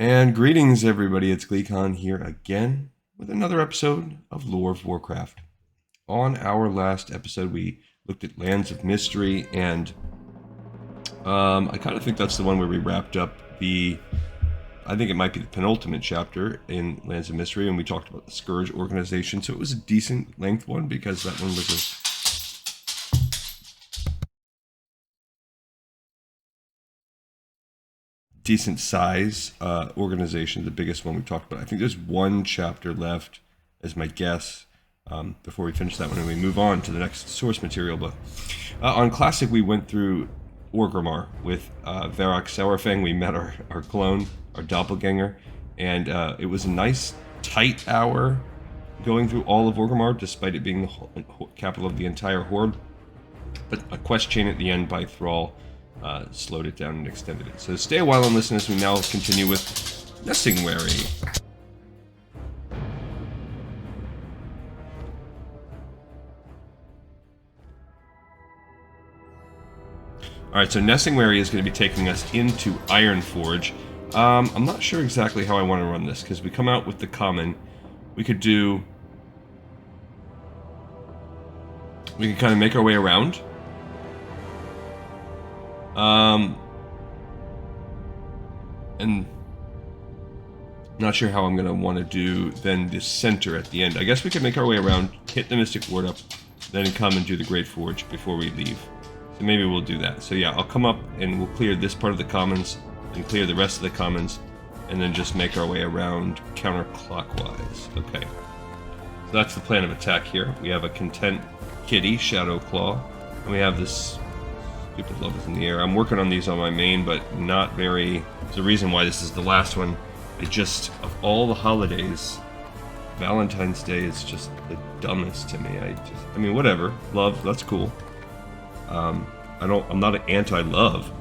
And greetings, everybody. It's GleeCon here again with another episode of Lore of Warcraft. On our last episode, we looked at Lands of Mystery, and I kind of think that's the one where we wrapped up I think it might be the penultimate chapter in Lands of Mystery, and we talked about the Scourge organization. So it was a decent length one because that one was a decent size organization, the biggest one we talked about. I think there's one chapter left, as my guess, before we finish that one and we move on to the next source material book. On Classic, we went through Orgrimmar with Varrock Sourfang. We met our clone, our doppelganger, and it was a nice, tight hour going through all of Orgrimmar, despite it being the capital of the entire Horde. But a quest chain at the end by Thrall slowed it down and extended it. So stay a while and listen as we now continue with Nessingwary. Alright, so Nessingwary is going to be taking us into Ironforge. I'm not sure exactly how I want to run this, because we come out with the common. We could kind of make our way around. And not sure how I'm going to want to do then the center at the end. I guess we could make our way around, hit the Mystic Ward up, then come and do the Great Forge before we leave. So maybe we'll do that. So yeah, I'll come up and we'll clear this part of the commons and clear the rest of the commons, and then just make our way around counterclockwise. Okay. So that's the plan of attack here. We have a Content Kitty, Shadow Claw, and we have this stupid levels in the air. I'm working on these on my main, but not very. There's a reason why this is the last one. It just, of all the holidays, Valentine's Day is just the dumbest to me. I mean, whatever. Love, that's cool. I'm not an anti-love.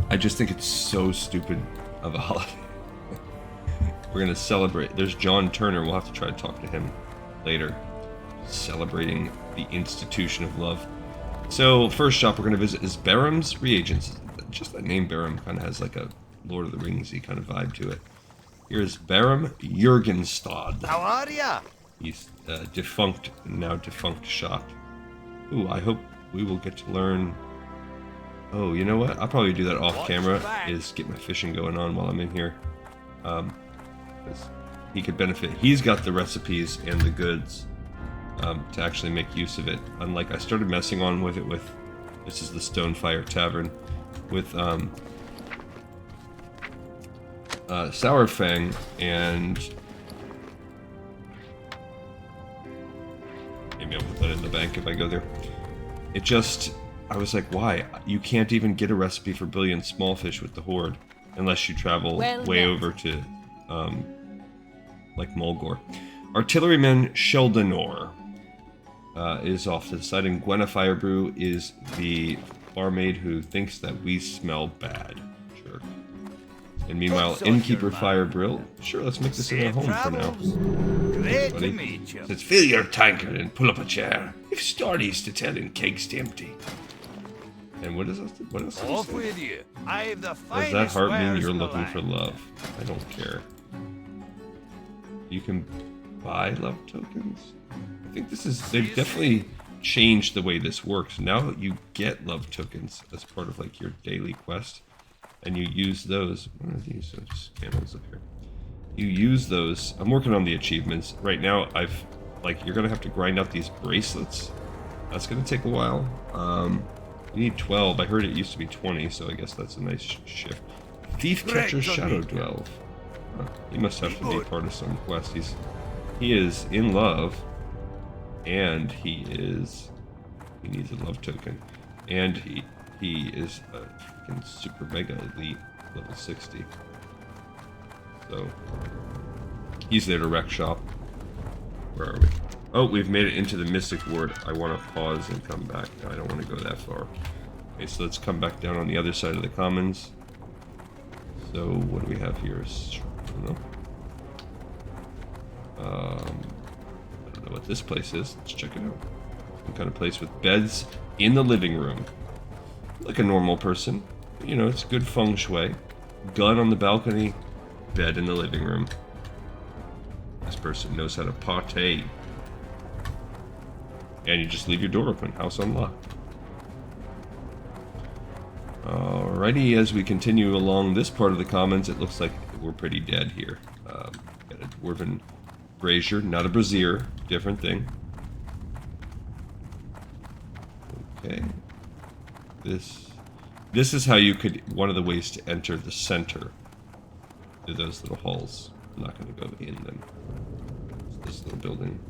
I just think it's so stupid of a holiday. We're gonna celebrate. There's John Turner. We'll have to try to talk to him later. Celebrating the institution of love. So first shop we're going to visit is Baram's Reagents. Just that name Baram kind of has like a Lord of the Ringsy kind of vibe to it. Here's Baram Jurgenstad. How are ya? He's now defunct shop. Ooh, I hope we will get to learn. Oh, you know what? I'll probably do that off camera. Is get my fishing going on while I'm in here. Because he could benefit. He's got the recipes and the goods. To actually make use of it. Unlike I started messing on with it with, this is the Stonefire Tavern, with Sourfang, and maybe I'll put that in the bank if I go there. It just, I was like, why? You can't even get a recipe for billion smallfish with the Horde unless you travel way over to like Mulgore. Artilleryman Sheldonor is off to the side, and Gwenna Firebrew is the barmaid who thinks that we smell bad. Sure. And meanwhile, Innkeeper Firebrill. Sure, let's make this in a home for now. Great to meet you. Says, fill your tankard and pull up a chair. If stories to tell and cakes to empty. And what is this? What else? Off with you. I've the finest Does that heart mean wares you're in the looking land. for love? I don't care. You can buy love tokens? I think this is, they've definitely changed the way this works. Now you get love tokens as part of like your daily quest, and you use those. What are these? Oh, just candles up here. You use those. I'm working on the achievements right now. You're gonna have to grind out these bracelets. That's gonna take a while. You need 12. I heard it used to be 20, so I guess that's a nice shift. Thief Catcher Shadow Delve. He must have to be part of some quest. He is in love, and he needs a love token, and he is a freaking super mega elite level 60. So he's there to wreck shop. Where are we? Oh, we've made it into the Mystic Ward. I want to pause and come back. No, I don't want to go that far. Okay, so let's come back down on the other side of the commons. So what do we have here? I don't know. I don't know what this place is. Let's check it out. Some kind of place with beds in the living room. Like a normal person. You know, it's good feng shui. gun on the balcony, bed in the living room. This person knows how to partay. And you just leave your door open, house unlocked. Alrighty, as we continue along this part of the commons, it looks like we're pretty dead here. Got a dwarven brazier, not a brazier, different thing. Okay. This is how you could, one of the ways to enter the center to those little halls. I'm not going to go in them. It's this little building.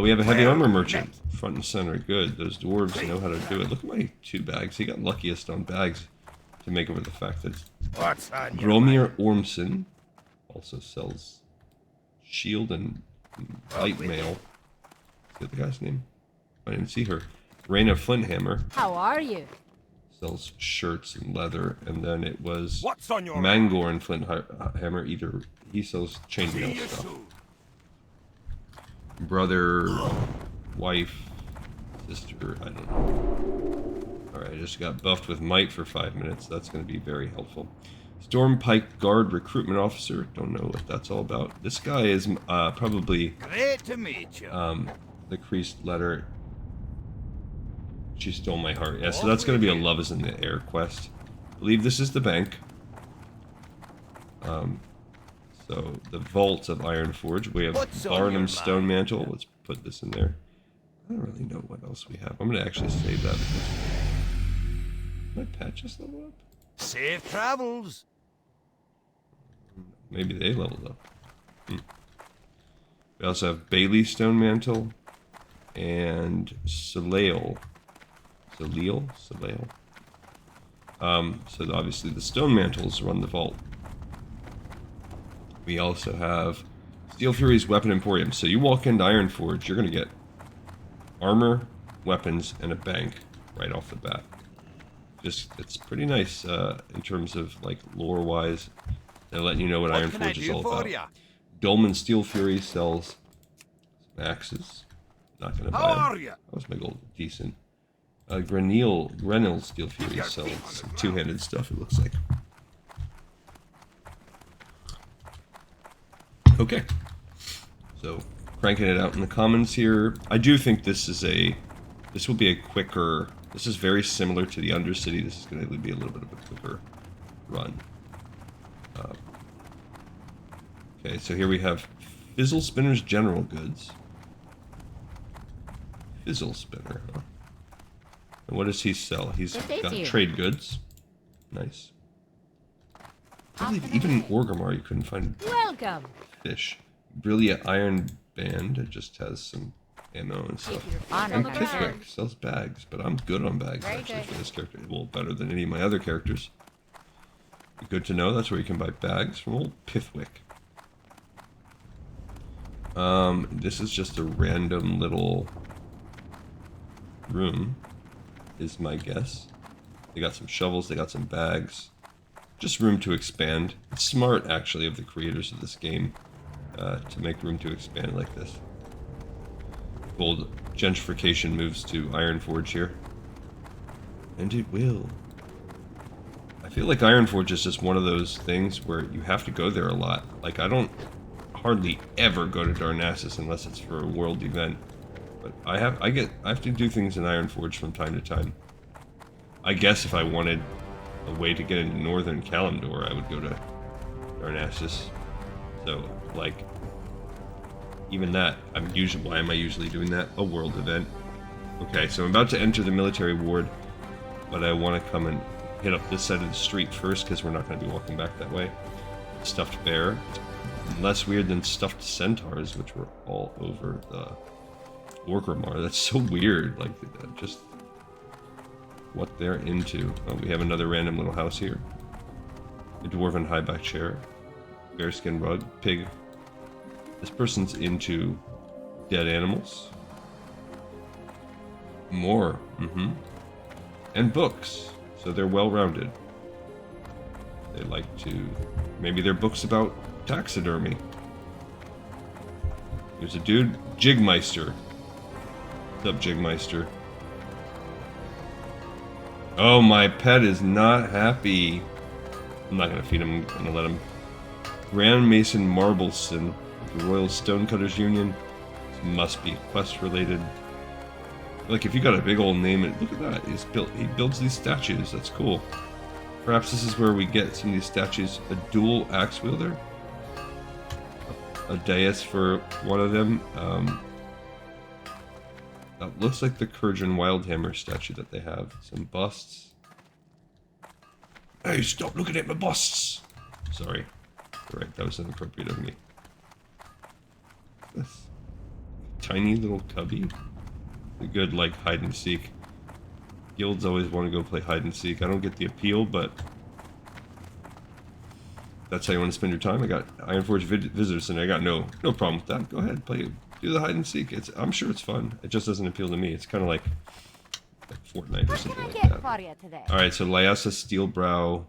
We have a heavy armor merchant, front and center. Good. Those dwarves know how to do it. Look at my 2 bags. He got luckiest on bags to make up for the fact that Gromir Ormson also sells shield and light mail. Is that the guy's name? I didn't see her. Raina Flinthammer. How are you? Sells shirts and leather, and then it was What's on your Mangor and Flinthammer. Either he sells chainmail stuff. Brother, wife, sister, I don't know. Alright, I just got buffed with might for 5 minutes. That's going to be very helpful. Stormpike Guard Recruitment Officer. Don't know what that's all about. This guy is probably Great to meet you. the creased letter. She stole my heart. Yeah, so that's going to be a Love is in the Air quest. I believe this is the bank. So, the Vault of Ironforge. We have Barnum Stone Mantle. Let's put this in there. I don't really know what else we have. I'm going to actually save that. Did my pet just level up? Safe travels. Maybe they leveled up. We also have Bailey Stone Mantle and Soleil. So obviously the Stone Mantles run the vault. We also have Steel Fury's Weapon Emporium. So you walk into Ironforge, you're going to get armor, weapons, and a bank right off the bat. It's pretty nice in terms of like lore-wise. They're letting you know what Ironforge is all about. Dolmen Steel Fury sells some axes. Not going to buy them. That was my gold. Decent. Grenil Steel Fury sells some two-handed stuff, it looks like. Okay. So, cranking it out in the commons here. I do think this will be a quicker, this is very similar to the Undercity. This is going to be a little bit of a quicker run. Okay, so here we have Fizzle Spinner's General Goods. Fizzle Spinner, huh? And what does he sell? He's got trade goods. Nice. I believe even in Orgrimmar you couldn't find fish. Brilliant Iron Band, it just has some ammo and stuff. And Pithwick sells bags, but I'm good on bags actually for this character. Well, better than any of my other characters. Good to know, that's where you can buy bags from old Pithwick. This is just a random little room, is my guess. They got some shovels, they got some bags. Just room to expand. It's smart, actually, of the creators of this game to make room to expand like this. Bold gentrification moves to Ironforge here. And it will. I feel like Ironforge is just one of those things where you have to go there a lot. Like, I don't hardly ever go to Darnassus unless it's for a world event. But I have to do things in Ironforge from time to time. I guess if I wanted a way to get into Northern Kalimdor, I would go to Darnassus. So, like, even that, why am I usually doing that? A world event. Okay, so I'm about to enter the military ward, but I want to come and hit up this side of the street first, because we're not going to be walking back that way. Stuffed bear. It's less weird than stuffed centaurs, which were all over the Warcraft. That's so weird, like, just what they're into. Oh, we have another random little house here. A dwarven high-back chair. Bearskin rug. Pig. This person's into dead animals. More. And books. So they're well-rounded. They like to... Maybe they're books about taxidermy. There's a dude. Jigmeister. What's up, Jigmeister? Oh, my pet is not happy. I'm not going to feed him. I'm going to let him. Grand Mason Marbleson, the Royal Stonecutters Union. This must be quest related. Like, if you got a big old name, look at that. He builds these statues. That's cool. Perhaps this is where we get some of these statues. A dual axe wielder. A dais for one of them. That looks like the Kurgan Wildhammer statue that they have. Some busts. Hey, stop looking at my busts! Sorry. Right, that was inappropriate of me. This tiny little cubby. A good, like, hide and seek. Guilds always want to go play hide and seek. I don't get the appeal, but that's how you want to spend your time. I got Ironforge visitors, and I got no problem with that. Go ahead, do the hide and seek. I'm sure it's fun. It just doesn't appeal to me. It's kind of like Fortnite or something like that. All right, so Lyasa Steelbrow,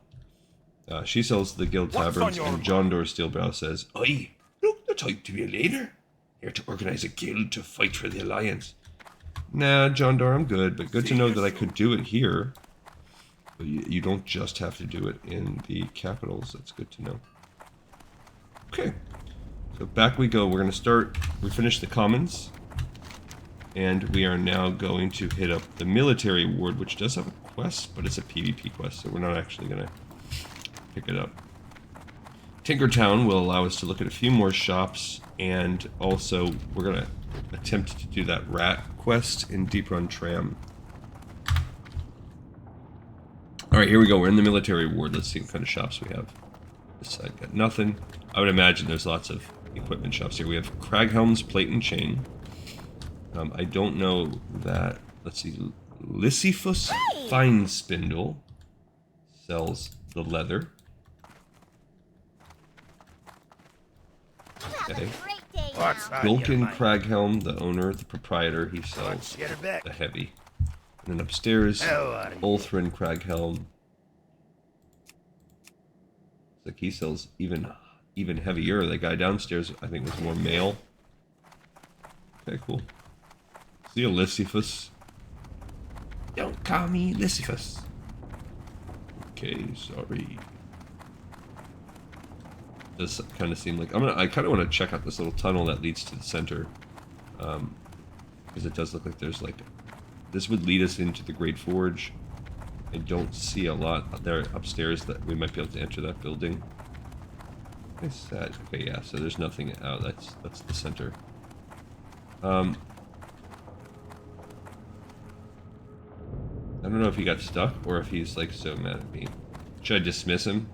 she sells the guild taverns, and John Doe Steelbrow says, "Oi, look the type to be a leader. Here to organize a guild to fight for the alliance." Nah, John Doe, I'm good, but good to know that I could do it here. But you don't just have to do it in the capitals. That's good to know. Okay, so back we go. We're going to start. We finished the commons. And we are now going to hit up the military ward, which does have a quest, but it's a PvP quest, so we're not actually going to pick it up. Tinkertown will allow us to look at a few more shops, and also we're going to attempt to do that rat quest in Deep Run Tram. Alright, here we go. We're in the military ward. Let's see what kind of shops we have. This side got nothing. I would imagine there's lots of equipment shops here. We have Craghelm's Plate and Chain. I don't know that. Let's see. Lysiphus Fine Spindle sells the leather. Okay. Gulkin Craghelm, the owner, the proprietor, he sells the heavy. And then upstairs, Ulthrin Craghelm. It's like he sells even heavier. The guy downstairs, I think, was more male. Okay, cool. See you, Lysiphus. Don't call me Lysiphus. Okay, sorry. Does kind of seem like I kind of want to check out this little tunnel that leads to the center, because it does look like there's like this would lead us into the Great Forge. I don't see a lot there upstairs that we might be able to enter that building. What is that? Okay, yeah. So there's nothing out. That's the center. I don't know if he got stuck or if he's like so mad at me. Should I dismiss him?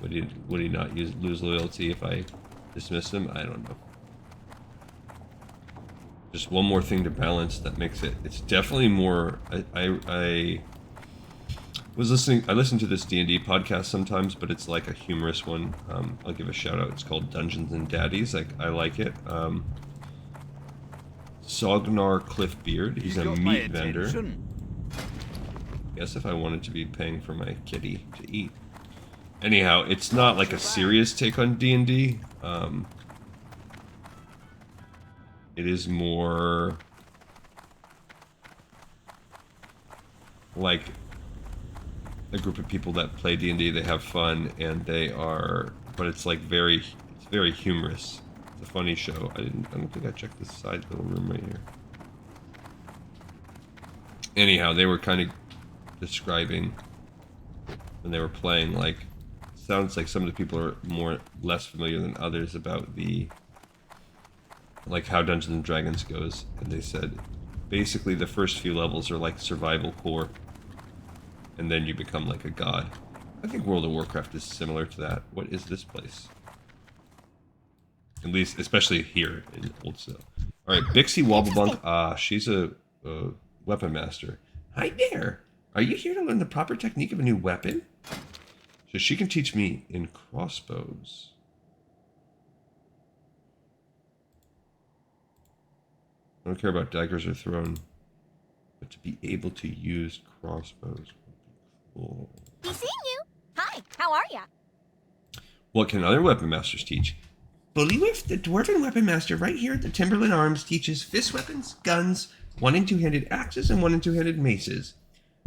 Would he not lose loyalty if I dismiss him? I don't know. Just one more thing to balance that makes it. It's definitely more. I listen to this D&D podcast sometimes, but it's like a humorous one. I'll give a shout out. It's called Dungeons and Daddies. I like it. Sognar Cliffbeard. He's a meat vendor. Guess if I wanted to be paying for my kitty to eat. Anyhow, it's not like a serious take on D&D. It is more like a group of people that play D&D. They have fun, and but it's like very humorous. It's a funny show. I don't think I checked this side little room right here. Anyhow, they were kind of describing when they were playing, like, sounds like some of the people are less familiar than others about like how Dungeons and Dragons goes, and they said basically the first few levels are like survival core, and then you become like a god. I think World of Warcraft is similar to that. What is this place? At least, especially here in Old Snow. Alright, Bixie Wobblebunk. She's a weapon master. Hi there! Are you here to learn the proper technique of a new weapon? So she can teach me in crossbows. I don't care about daggers or thrown, but to be able to use crossbows would be cool. Be seeing you. Hi, how are ya? What can other weapon masters teach? Bullywhiff, the dwarven weapon master right here at the Timberland Arms, teaches fist weapons, guns, 1- and 2-handed axes, and 1- and 2-handed maces.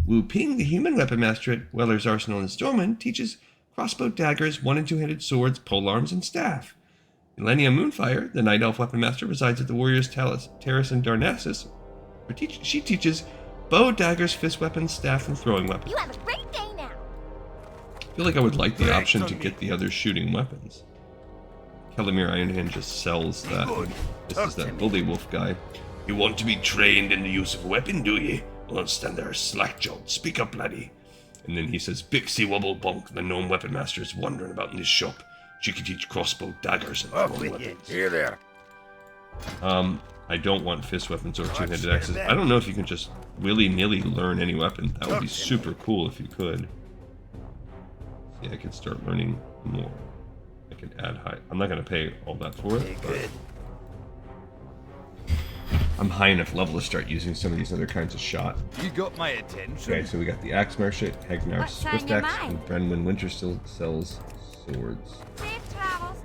Wu Ping, the human weapon master at Weller's Arsenal in Stormwind, teaches crossbow, daggers, one- and two-handed swords, polearms, and staff. Elenia Moonfire, the night elf weapon master, resides at the Warriors' Terrace in Darnassus. She teaches bow, daggers, fist weapons, staff, and throwing weapons. You have a great day now. I feel like I would like the option to get the other shooting weapons. Kelimir Ironhand just sells that. This is that bully wolf guy. You want to be trained in the use of a weapon, do ye? Don't stand there slack-jawed. Speak up, laddie. And then he says, Bixie Wobblebonk, the gnome weapon master, is wandering about in his shop. She can teach crossbow, daggers, and throwing weapons. Here there. I don't want fist weapons or two-handed axes. I don't know if you can just willy-nilly learn any weapon. That would be super cool if you could. See, I could start learning more. I could add high. I'm not going to pay all that for it, but I'm high enough level to start using some of these other kinds of shot. You got my attention. Okay, so we got the Axe Marshit, Hegnar What's on Swift your Axe, mind? and Brenwyn Winterstill sells swords. Safe travels.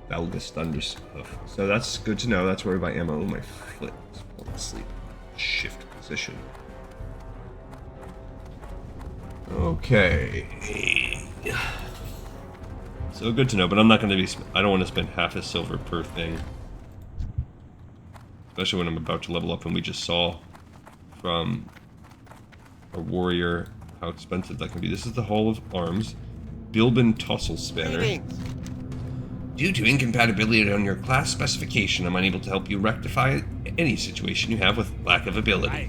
Valgus Thunderhoof. So that's good to know. That's where I buy ammo. My foot is falling asleep. Shift position. Okay. So good to know, but I'm not going to be. I don't want to spend half a silver per thing, especially when I'm about to level up. And we just saw from a warrior how expensive that can be. This is the Hall of Arms, Bilbin Tossel Spanner. Due to incompatibility on your class specification, I'm unable to help you rectify any situation you have with lack of ability.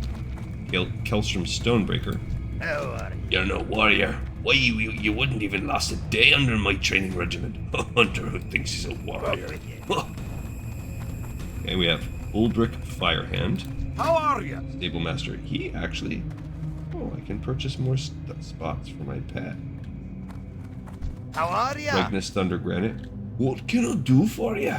Kelstrom Stonebreaker. How are you? You're no warrior. Why, you wouldn't even last a day under my training regiment. A hunter who thinks he's a warrior. Okay, we have Uldric Firehand, How are you? Stable Master. He actually... Oh, I can purchase more spots for my pet. How are you? Magnus Thunder Granite. What can I do for you?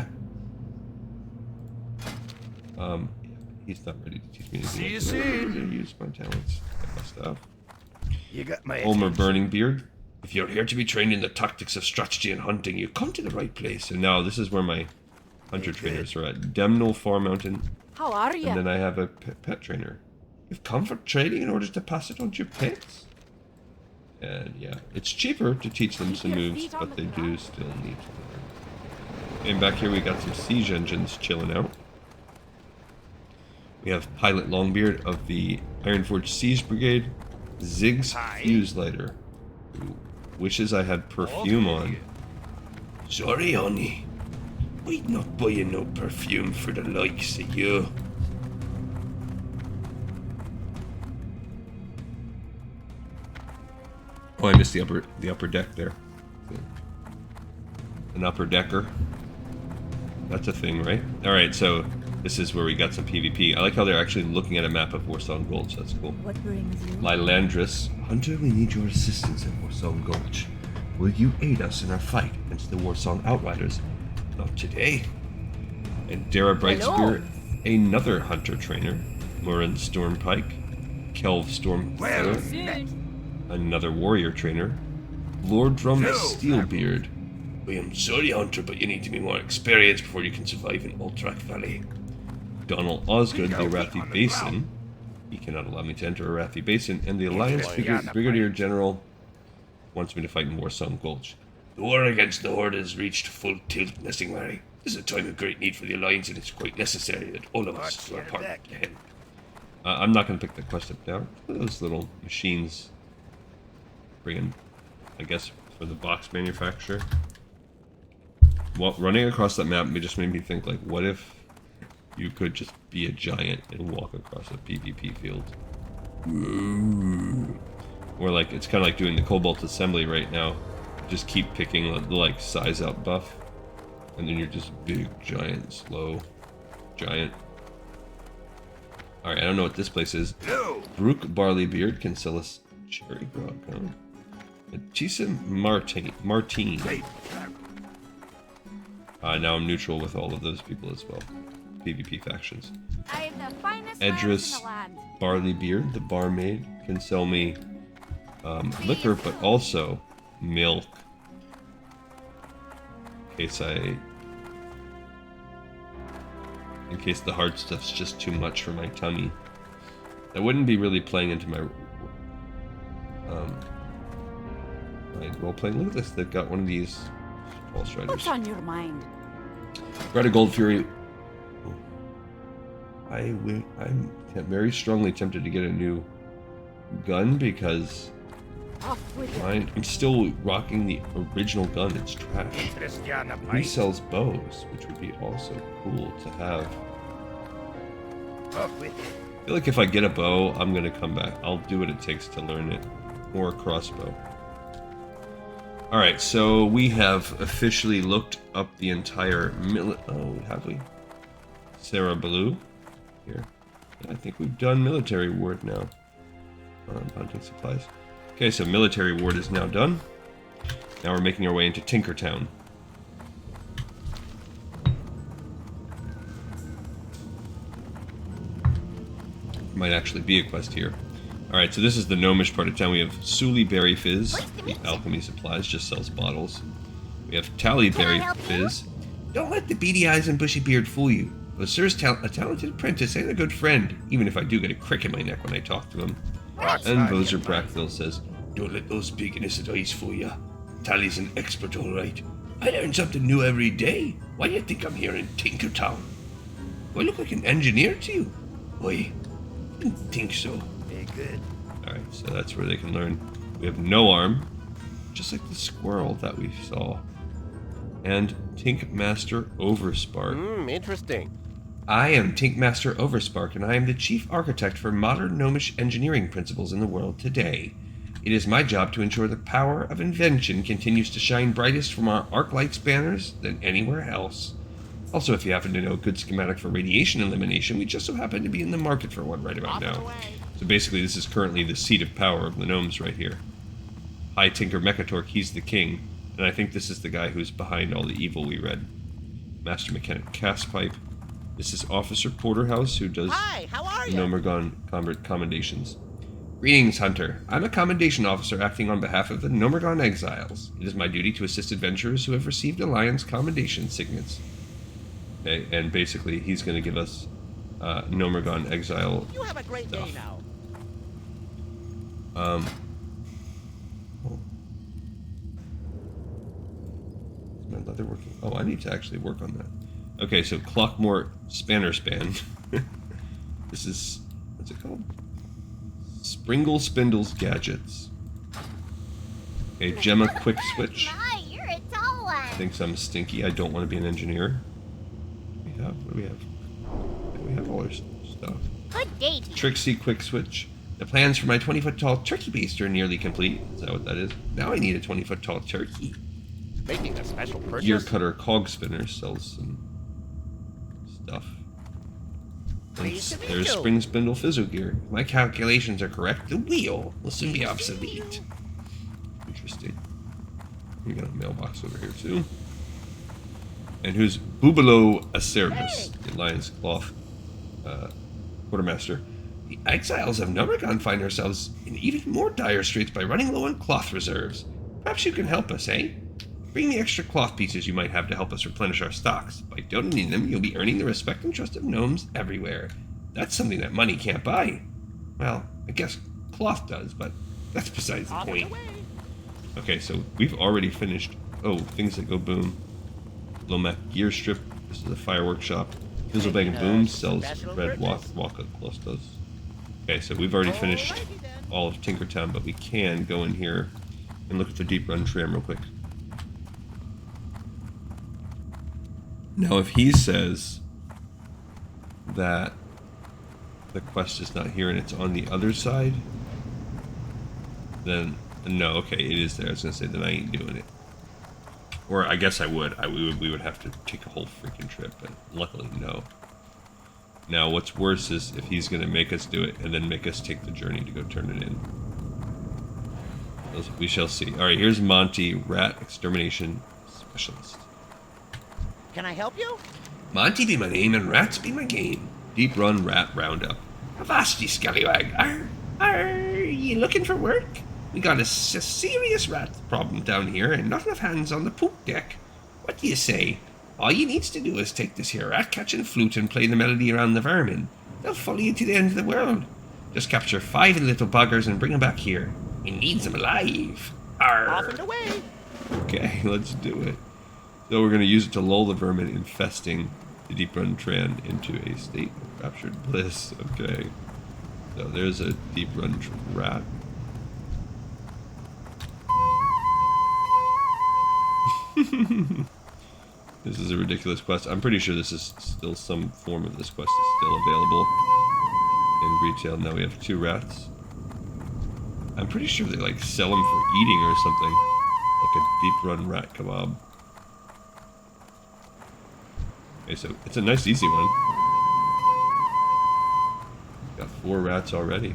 He's not ready to teach me anything. See you else. soon. I'm gonna use my talents. Get my stuff. You got my Ulmer attention. Burning Beard. If you're here to be trained in the tactics of strategy and hunting, you come to the right place. And now this is where my hunter trainers are at. Demnal Far Mountain. How are you? And then I have a pet trainer. You've come for training in order to pass it on to your pets? And yeah, it's cheaper to teach them some your moves, feet on but the they do ground. still need to learn. And back here we got some siege engines chilling out. We have Pilot Longbeard of the Ironforge Siege Brigade. Ziggs Hi. Fuse Lighter, who wishes I had perfume on. Sorry, honey. We'd not buy you no perfume for the likes of you. Oh, I missed the upper deck there. An upper decker. That's a thing, right? Alright, so this is where we got some PvP. I like how they're actually looking at a map of Warsong Gulch. That's cool. What brings you? Lylandris. Hunter, we need your assistance at Warsong Gulch. Will you aid us in our fight against the Warsong Outriders? Not today. And Dara Brightspear, another hunter trainer. Morin Stormpike. Kelv Stormfeather, Soon. another warrior trainer. Lord Drum No, Steelbeard. I am sorry, Hunter, but you need to be more experienced before you can survive in Ultrak Valley. Donald Osgood, the Arathi Basin. He cannot allow me to enter Arathi Basin, and the Alliance Brigadier General wants me to fight in Warsong Gulch. The war against the Horde has reached full tilt, Nessingwary. This is a time of great need for the Alliance, and it's quite necessary that all of us do our part to help. I'm not going to pick the quest up now. Those little machines bringing, I guess, for the box manufacturer. Well, running across that map just made me think, like, what if you could just be a giant and walk across a PvP field? Ooh. Or like, it's kind of like doing the Cobalt Assembly right now. Just keep picking the like size out buff, and then you're just big, giant, slow, giant. Alright, I don't know what this place is. No. Brook Barleybeard can sell us cherry grog, huh? Chisa Martine. Now I'm neutral with all of those people as well. PvP factions. I am the finest Edris in the land. Barleybeard, the barmaid, can sell me liquor, but also milk. In case the hard stuff's just too much for my tummy. That wouldn't be really playing into my played. Well played. Look at this. They've got one of these Pulse Riders. What's on your mind? Red a Gold Fury. I'm very strongly tempted to get a new gun because Off with it. I'm still rocking the original gun. It's trash. Christiana He Pike. sells bows, which would be also cool to have. Off with it. I feel like if I get a bow, I'm gonna come back. I'll do what it takes to learn it. Or a crossbow. Alright, so we have officially looked up the entire have we? Sarah Blue. Here. I think we've done military ward now. Hunting supplies. Okay, so military ward is now done. Now we're making our way into Tinkertown. Might actually be a quest here. Alright, so this is the gnomish part of town. We have Suli Berry Fizz, the alchemy supplies, just sells bottles. We have Tally Berry Fizz. Don't let the beady eyes and bushy beard fool you. But Sir's a talented apprentice and a good friend, even if I do get a crick in my neck when I talk to him. And Bozer Brackville says, don't let those big innocent eyes fool ya. Tally's an expert, all right. I learn something new every day. Why do you think I'm here in Tinkertown? Do I look like an engineer to you? Why, I didn't think so. Very good. Alright, so that's where they can learn. We have no arm, just like the squirrel that we saw. And Tink Master Overspark. Interesting. I am Tink Master Overspark, and I am the chief architect for modern gnomish engineering principles in the world today. It is my job to ensure the power of invention continues to shine brightest from our arc light spanners than anywhere else. Also, if you happen to know a good schematic for radiation elimination, we just so happen to be in the market for one right about now. So basically, this is currently the seat of power of the gnomes right here. High Tinker Mechatork, he's the king, and I think this is the guy who's behind all the evil we read. Master Mechanic Caspipe. This is Officer Porterhouse, who does Hi, how are you? Nomergon commendations. Greetings, Hunter. I'm a commendation officer acting on behalf of the Nomergon Exiles. It is my duty to assist adventurers who have received Alliance commendation signets. Okay, and basically, he's going to give us Nomergon Exile You have a great stuff. day now. Oh. Is my leather working? Oh, I need to actually work on that. Okay, so Clockmore Spanner Span. This is, what's it called? Springle Spindles Gadgets. Okay, Gemma Quick Switch. My, you're a tall one. Thinks I'm stinky. I don't want to be an engineer. What do we have? We have all our stuff. Good day to you. Trixie Quick Switch. The plans for my 20-foot tall turkey baster are nearly complete. Is that what that is? Now I need a 20-foot tall turkey. Making a special purchase. Gear Cutter Cog Spinner sells some stuff. And Pleased to meet there's you. Spring Spindle Fizzo Gear. If my calculations are correct, the wheel will soon be obsolete. Interesting. We got a mailbox over here too. And who's Bubalo Aceribus, the Lion's Cloth Quartermaster. The exiles of Nomergon find ourselves in even more dire straits by running low on cloth reserves. Perhaps you can help us, eh? Bring the extra cloth pieces you might have to help us replenish our stocks. By donating them, you'll be earning the respect and trust of gnomes everywhere. That's something that money can't buy. Well, I guess cloth does, but that's besides the Off and point. away. Okay, so we've already finished. Oh, things that go boom. Lomac Gear Strip. This is a fireworks shop. Fizzlebang Boom sells special red purchase. Waka Clustas. Okay, so we've already finished Alrighty then. all of Tinkertown, but we can go in here and look at the Deep Run tram real quick. Now, if he says that the quest is not here and it's on the other side, then no, okay, it is there. I was gonna say then I ain't doing it. Or I guess I would. We would have to take a whole freaking trip, but luckily no. Now, what's worse is if he's gonna make us do it and then make us take the journey to go turn it in. We shall see. All right, here's Monty, Rat Extermination Specialist. Can I help you? Monty be my name and rats be my game. Deep Run Rat Roundup. Avast, ye scallywag. Are you looking for work? We got a serious rat problem down here and not enough hands on the poop deck. What do you say? All you needs to do is take this here rat-catching flute and play the melody around the vermin. They'll follow you to the end of the world. Just capture 5 of the little buggers and bring them back here. We needs them alive. Off and away. Okay, let's do it. So we're going to use it to lull the vermin infesting the Deep Run Tran into a state of raptured bliss. Okay. So there's a Deep Run rat. This is a ridiculous quest. I'm pretty sure this is still some form of this quest is still available in retail. Now we have 2 rats. I'm pretty sure they like sell them for eating or something. Like a Deep Run rat kebab. Okay, so it's a nice easy one. Got 4 rats already.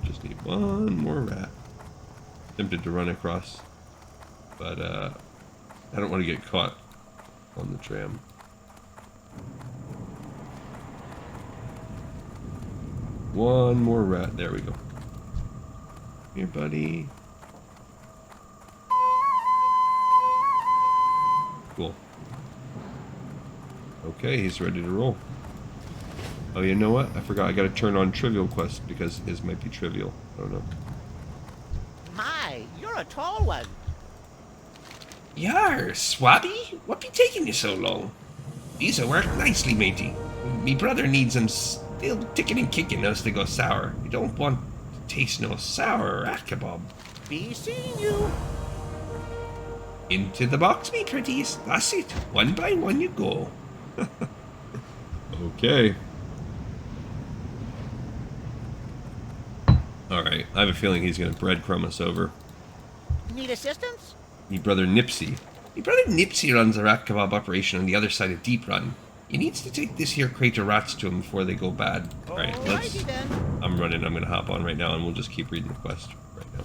Just need 1 more rat. Tempted to run across, but I don't want to get caught on the tram. One more rat. There we go. Here, buddy. Cool. Okay, he's ready to roll. Oh, you know what? I forgot. I gotta turn on trivial quests because his might be trivial. I don't know. My, you're a tall one. Yar, Swabby? What be taking you so long? These have worked nicely, matey. Me brother needs them still ticking and kicking us to go sour. You don't want to taste no sour rat kebab. Be seeing you. Into the box, me pretties. That's it. One by one you go. Okay. Alright, I have a feeling he's gonna breadcrumb us over. Need assistance? Me brother Nipsey. Me brother Nipsey runs a rat kebab operation on the other side of Deep Run. He needs to take this here crate of rats to him before they go bad. Alright, let's... Alrighty then. I'm running, I'm gonna hop on right now and we'll just keep reading the quest right now.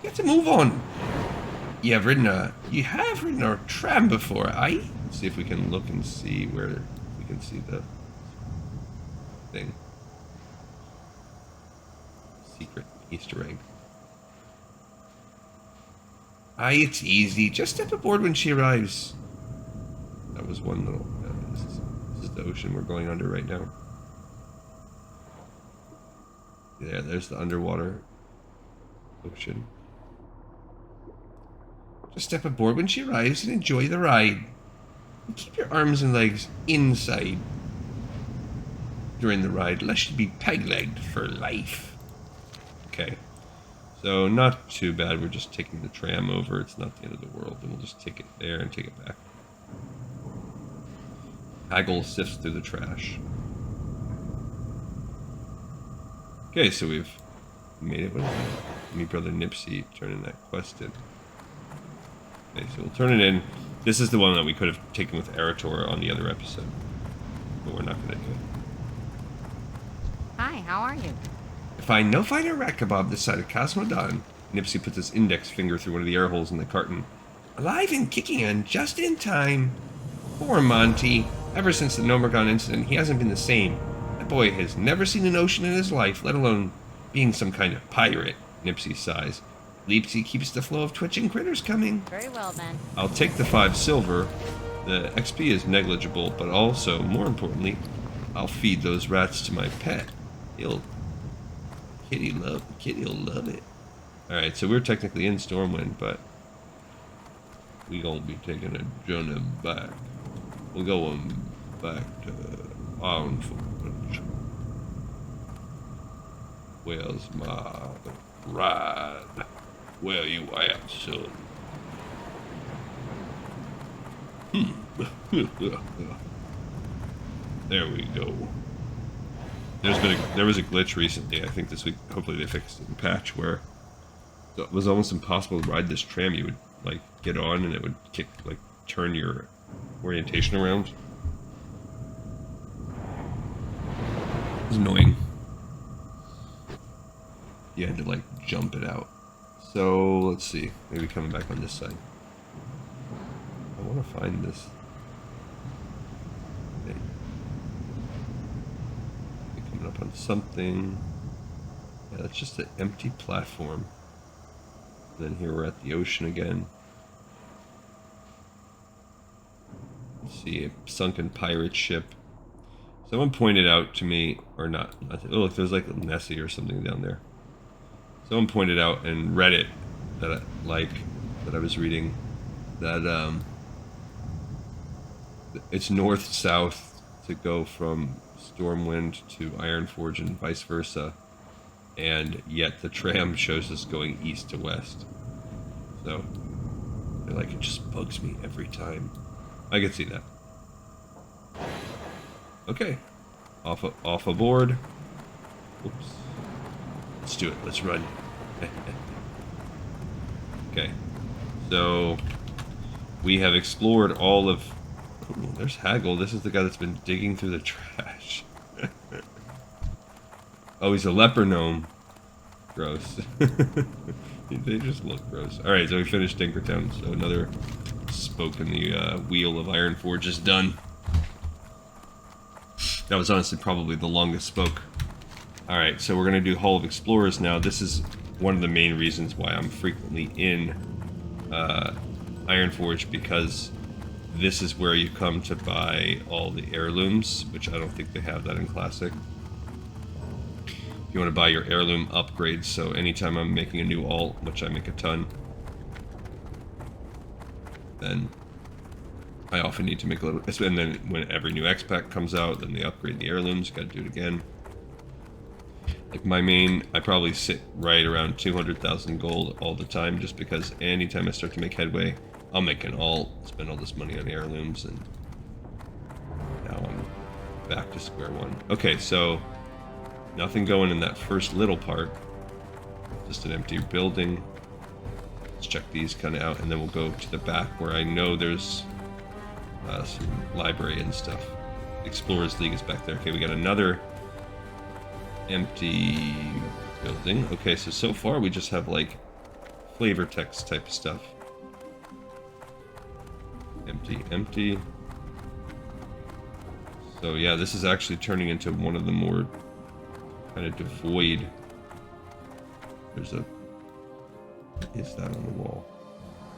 You have to move on. You have ridden a tram before, aye? Let's see if we can look and see where we can see the thing. Secret Easter egg. Aye, it's easy. Just step aboard when she arrives. That was one little... this is the ocean we're going under right now. Yeah, there's the underwater ocean. Just step aboard when she arrives and enjoy the ride. And keep your arms and legs inside during the ride, lest you be peg-legged for life. Okay. So, not too bad. We're just taking the tram over. It's not the end of the world. And we'll just take it there and take it back. Haggle sifts through the trash. Okay, so we've made it with me brother Nipsey turning that quest in. Okay, so we'll turn it in. This is the one that we could have taken with Erator on the other episode. But we're not going to do it. Hi, how are you? Find no finer rat kebab this side of Cosmodon. Nipsey puts his index finger through one of the air holes in the carton. Alive and kicking and just in time. Poor Monty. Ever since the Nomergon incident, he hasn't been the same. That boy has never seen an ocean in his life, let alone being some kind of pirate. Nipsey sighs. Leapsy keeps the flow of twitching critters coming. Very well then. I'll take the 5 silver. The XP is negligible, but also, more importantly, I'll feed those rats to my pet. Kitty'll love it. Alright, so we're technically in Stormwind, but we gonna be taking a journey back. We're going back to Ironforge. Where's my ride? Where you at, son? There we go. There was a glitch recently, I think this week, hopefully they fixed it in patch, where it was almost impossible to ride this tram. You would, like, get on and it would turn your orientation around. It was annoying. You had to, like, jump it out. So, let's see. Maybe coming back on this side. I want to find this. Okay. Coming up on something. Yeah, that's just an empty platform. And then here we're at the ocean again. Let's see, a sunken pirate ship. Someone pointed out to me, or not. Oh, look, there's like Nessie or something down there. Someone pointed out in Reddit that I was reading that it's north-south to go from Stormwind to Ironforge and vice versa, and yet the tram shows us going east to west. So, they're like, it just bugs me every time. I can see that. Okay, off aboard. Oops. Let's do it. Let's run. Okay, so we have explored all of. Ooh, there's Haggle. This is the guy that's been digging through the trash. Oh, he's a leper gnome. Gross. They just look gross. All right, so we finished Tinkertown. So another spoke in the wheel of Ironforge is done. That was honestly probably the longest spoke. Alright, so we're going to do Hall of Explorers now. This is one of the main reasons why I'm frequently in Ironforge, because this is where you come to buy all the heirlooms, which I don't think they have that in Classic. If you want to buy your heirloom upgrades, so anytime I'm making a new alt, which I make a ton, then I often need to make a little, and then when every new X-Pack comes out, then they upgrade the heirlooms, gotta do it again. Like my main, I probably sit right around 200,000 gold all the time, just because anytime I start to make headway, I'll make an alt, spend all this money on heirlooms, and now I'm back to square one. Okay, so nothing going in that first little part, just an empty building. Let's check these kind of out, and then we'll go to the back where I know there's some library and stuff. Explorers League is back there. Okay, we got another empty building. Okay, so far we just have like flavor text type of stuff. Empty, empty. So yeah, this is actually turning into one of the more kind of devoid. There's a, what is that on the wall?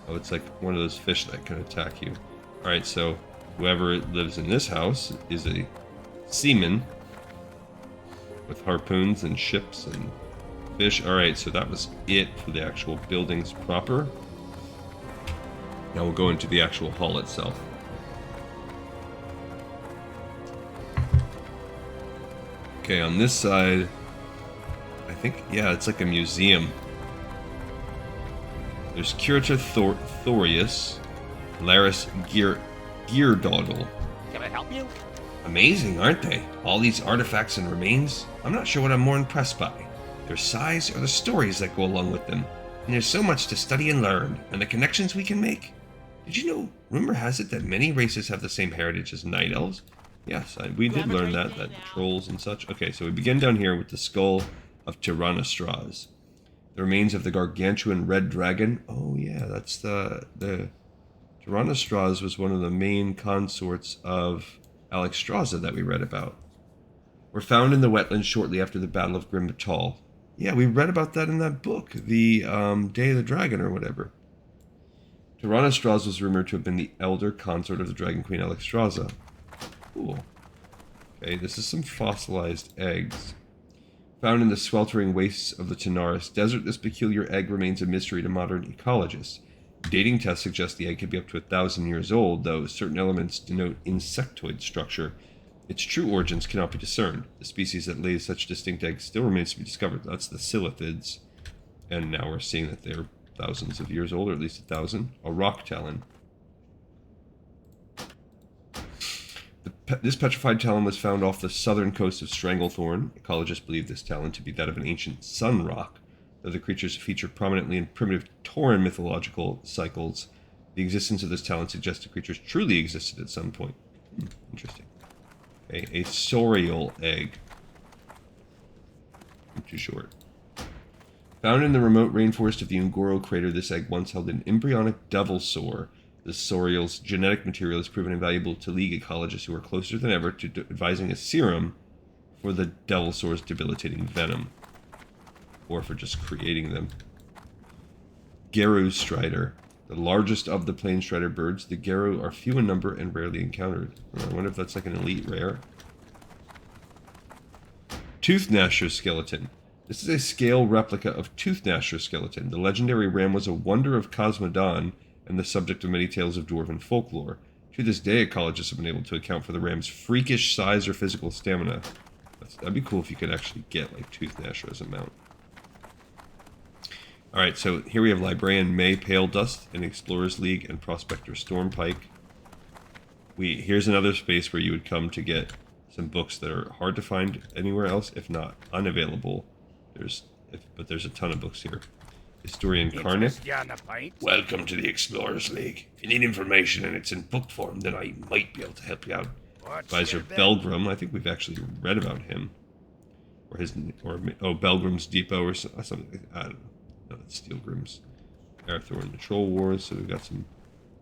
Oh, it's like one of those fish that can attack you. Alright, so whoever lives in this house is a seaman with harpoons and ships and fish. Alright, so that was it for the actual buildings proper. Now we'll go into the actual hall itself. Okay, on this side, I think, yeah, it's like a museum. There's Curator Thorius, Laris Geardoddle. Can I help you? Amazing, aren't they? All these artifacts and remains? I'm not sure what I'm more impressed by. Their size or the stories that go along with them. And there's so much to study and learn, and the connections we can make. Did you know, rumor has it that many races have the same heritage as night elves? Yes, we did learn that trolls and such. Okay, so we begin down here with the skull of Tyrannosaurus. The remains of the gargantuan red dragon. Oh yeah, that's the Tyrannosaurus was one of the main consorts of Alexstrasza that we read about. Were found in the wetlands shortly after the Battle of Grimbatal. Yeah, we read about that in that book, the Day of the Dragon or whatever. Tyrannosaurus was rumored to have been the elder consort of the Dragon Queen Alexstrasza. Cool. Okay, this is some fossilized eggs. Found in the sweltering wastes of the Tanaris Desert, this peculiar egg remains a mystery to modern ecologists. Dating tests suggest the egg could be up to 1,000 years old, though certain elements denote insectoid structure. Its true origins cannot be discerned. The species that lays such distinct eggs still remains to be discovered. That's the Silithids. And now we're seeing that they're thousands of years old, or at least 1,000. A rock talon. This petrified talon was found off the southern coast of Stranglethorn. Ecologists believe this talon to be that of an ancient sun rock. Though the creatures feature prominently in primitive Tauran mythological cycles, the existence of this talon suggests the creatures truly existed at some point. Interesting. Okay, a saurial egg. I'm too short. Found in the remote rainforest of the Ungoro crater, this egg once held an embryonic devil sore. The saurial's genetic material has proven invaluable to League ecologists who are closer than ever to advising a serum for the devil sore's debilitating venom. Or for just creating them. Geru strider. The largest of the plain strider birds, the Geru are few in number and rarely encountered. I wonder if that's like an elite rare. Tooth Gnasher skeleton. This is a scale replica of Tooth Gnasher skeleton. The legendary ram was a wonder of Cosmodon and the subject of many tales of dwarven folklore. To this day, ecologists have been able to account for the ram's freakish size or physical stamina. That'd be cool if you could actually get like Tooth Gnasher as a mount. Alright, so here we have Librarian May Pale Dust in Explorers League and Prospector Stormpike. Here's another space where you would come to get some books that are hard to find anywhere else, if not unavailable. But there's a ton of books here. Historian Karnik. Welcome to the Explorers League. If you need information and it's in book form, then I might be able to help you out. Advisor Belgrim. I think we've actually read about him. Belgrim's Depot or something. I don't know. No, that's Steelgrim's. Arathor and the Troll Wars. So we've got some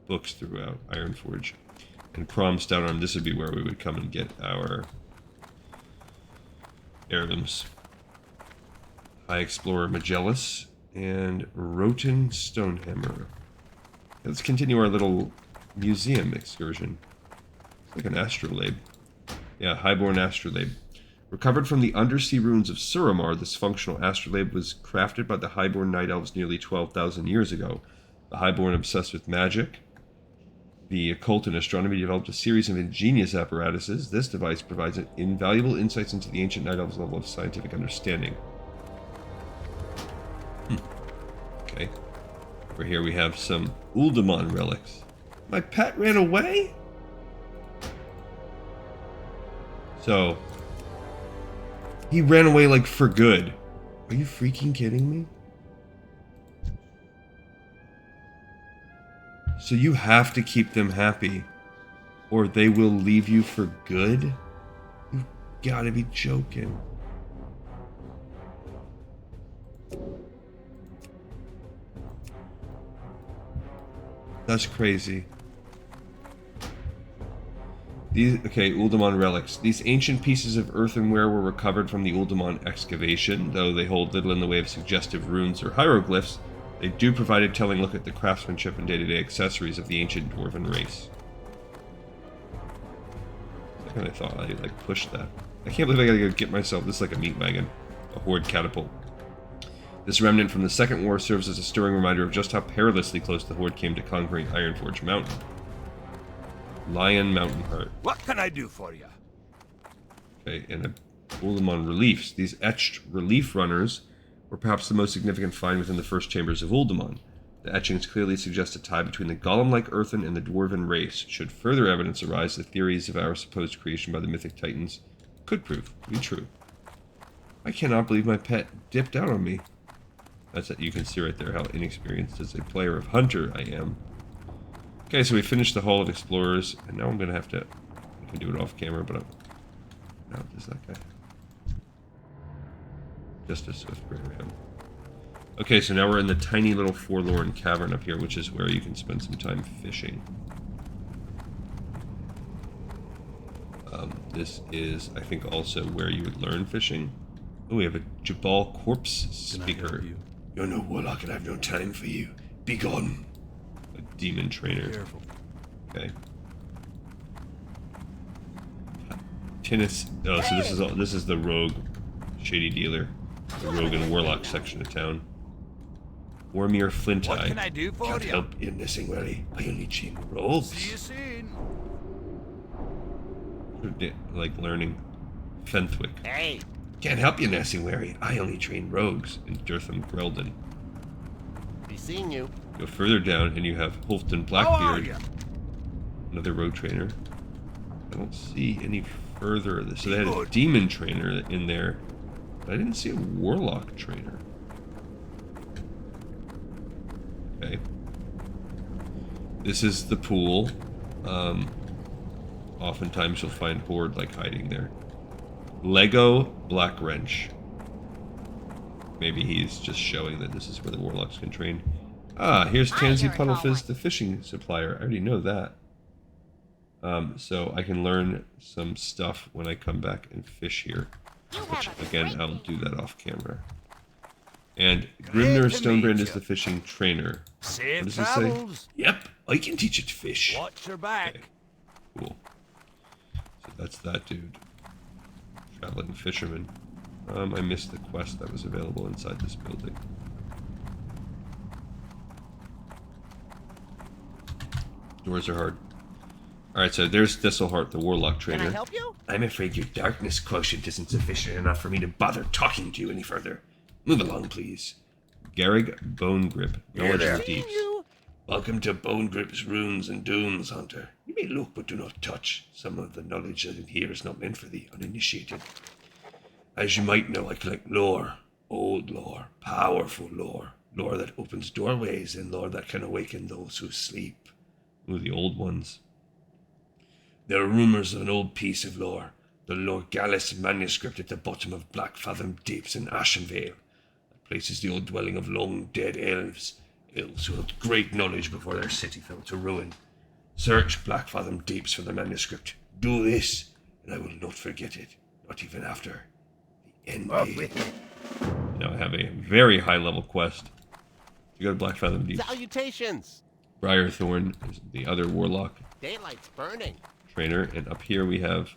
books throughout Ironforge. And Crom Stoutarm. This would be where we would come and get our heirlooms. High Explorer Magellas and Roten Stonehammer. Let's continue our little museum excursion. It's like an astrolabe. Yeah, Highborn astrolabe. Recovered from the undersea ruins of Suramar, this functional astrolabe was crafted by the Highborn Night Elves nearly 12,000 years ago. The Highborn, obsessed with magic, the occult, and astronomy, developed a series of ingenious apparatuses. This device provides invaluable insights into the ancient Night Elves' level of scientific understanding. Okay. Over here we have some Uldamon relics. My pet ran away? So, he ran away like for good. Are you freaking kidding me? So you have to keep them happy, or they will leave you for good? You've gotta be joking. That's crazy. Uldamon relics. These ancient pieces of earthenware were recovered from the Uldamon excavation. Though they hold little in the way of suggestive runes or hieroglyphs, they do provide a telling look at the craftsmanship and day-to-day accessories of the ancient dwarven race. I kind of thought I pushed that. I can't believe I gotta go get myself. This is like a meat wagon, a horde catapult. This remnant from the Second War serves as a stirring reminder of just how perilously close the horde came to conquering Ironforge Mountain. Lion Mountain Heart. What can I do for you? Okay, and Uldamon reliefs. These etched relief runners were perhaps the most significant find within the first chambers of Uldamon. The etchings clearly suggest a tie between the golem-like earthen and the dwarven race. Should further evidence arise, the theories of our supposed creation by the mythic titans could prove to be true. I cannot believe my pet dipped out on me. You can see right there how inexperienced as a player of Hunter I am. Okay, so we finished the Hall of Explorers, and now I'm going to have to... I can do it off camera, but no, there's that guy. Just a swift greater him. Okay, so now we're in the tiny little forlorn cavern up here, which is where you can spend some time fishing. This is, I think, also where you would learn fishing. Oh, we have a Jabal Corpse Speaker. You're no warlock and I have no time for you. Be gone. A demon trainer. Careful. Okay. Tinnis. Oh, so this is the rogue, shady dealer, the rogue and warlock section of town. Warmere Flint Eye. What can I do for Can't you? help in messing worry. I only chain rogues. See you soon. Like learning Fenthwick. Hey, Can't help you, Nassingwary. I only train rogues in Durtham Grelden. be seeing you. Go further down and you have Holfton How are Blackbeard, you? another rogue trainer. I don't see any further of this. So they had a Good. demon trainer in there, but I didn't see a warlock trainer. Okay. This is the pool. Oftentimes you'll find Horde like hiding there. Lego Black Wrench. Maybe he's just showing that this is where the warlocks can train. Ah, here's Tansy you're a Puddlefish, tall the fishing supplier. I already know that. So I can learn some stuff when I come back and fish here. You Which, have a again, great I'll day. do that off camera. And Great Grimner to Stonebrand meet is ya. the fishing trainer. What Safe does it say? travels. Yep, I can teach it to fish. Watch your back. Okay, cool. So that's that dude. Traveling fisherman. I missed the quest that was available inside this building. Doors are hard. Alright, so there's Thistleheart, the Warlock Can trainer. I help you? I'm afraid your darkness quotient isn't sufficient enough for me to bother talking to you any further. Move along, please. Garrig Bone Grip, Knowledge of the Seen Deeps. you. Welcome to Bone Grip's Runes and Dooms, Hunter. You may look, but do not touch. Some of the knowledge that in here is not meant for the uninitiated. As you might know, I collect lore. Old lore. Powerful lore. Lore that opens doorways and lore that can awaken those who sleep. Ooh, the old ones. There are rumors of an old piece of lore. The Lorgalis manuscript at the bottom of Black Fathom Deeps in Ashenvale. That place is the old dwelling of long-dead elves. Elves who held great knowledge before their city fell to ruin. Search Black Fathom Deeps for the manuscript. Do this, and I will not forget it. Not even after the end game. Now I have a very high level quest to go to Black Fathom Deep. Salutations. Briarthorn is the other Warlock Daylight's burning. trainer, and up here we have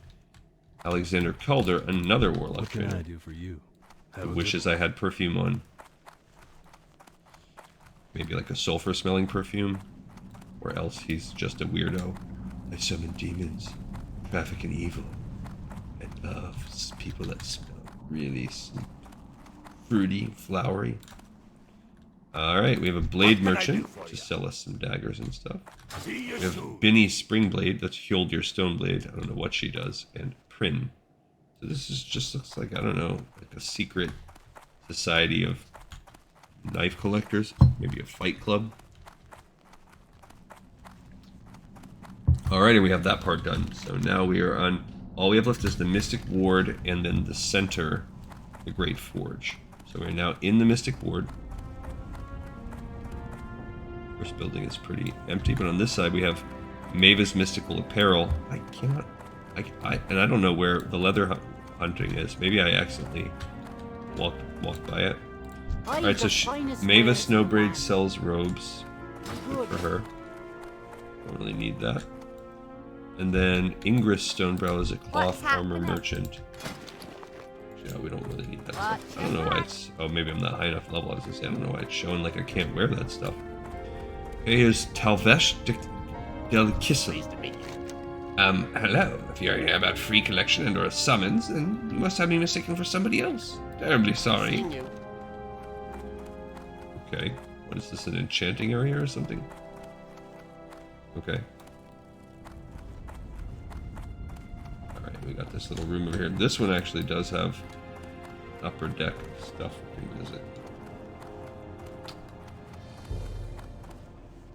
Alexander Calder, another Warlock What can I trainer, do for you? who Have a wishes I had perfume on. Maybe like a sulfur smelling perfume, or else he's just a weirdo. I summon demons, traffic in evil, and love people that smell really sweet, fruity, flowery. Alright, we have a blade What can I merchant do for to you? sell us some daggers and stuff. See you We have soon. Binny Springblade, that's Hjoldir Stoneblade. I don't know what she does. And Prin. So this is just looks like, I don't know, like a secret society of knife collectors. Maybe a fight club. Alrighty, we have that part done. So now we are on, all we have left is the Mystic Ward and then the center, the Great Forge. So we're now in the Mystic Ward. First building is pretty empty, but on this side we have Mavis Mystical Apparel. I cannot, and I don't know where the leather hunting is. Maybe I accidentally walked by it. Alright, so Mavis Snowbraid sells robes. Good for her. Don't really need that. And then Ingress Stonebrow is a cloth armor merchant. Yeah, we don't really need that stuff. I don't know why it's... Oh, maybe I'm not high enough level. I was gonna say, I don't know why it's showing like I can't wear that stuff. Okay, here's Talvesh Del Kissel. Pleased to meet you. Hello. If you're here about free collection and or a summons, then you must have me mistaken for somebody else. Terribly sorry. Seen you. Okay. What is this, an enchanting area or something? Okay. Alright, we got this little room over here. This one actually does have upper deck stuff we can visit.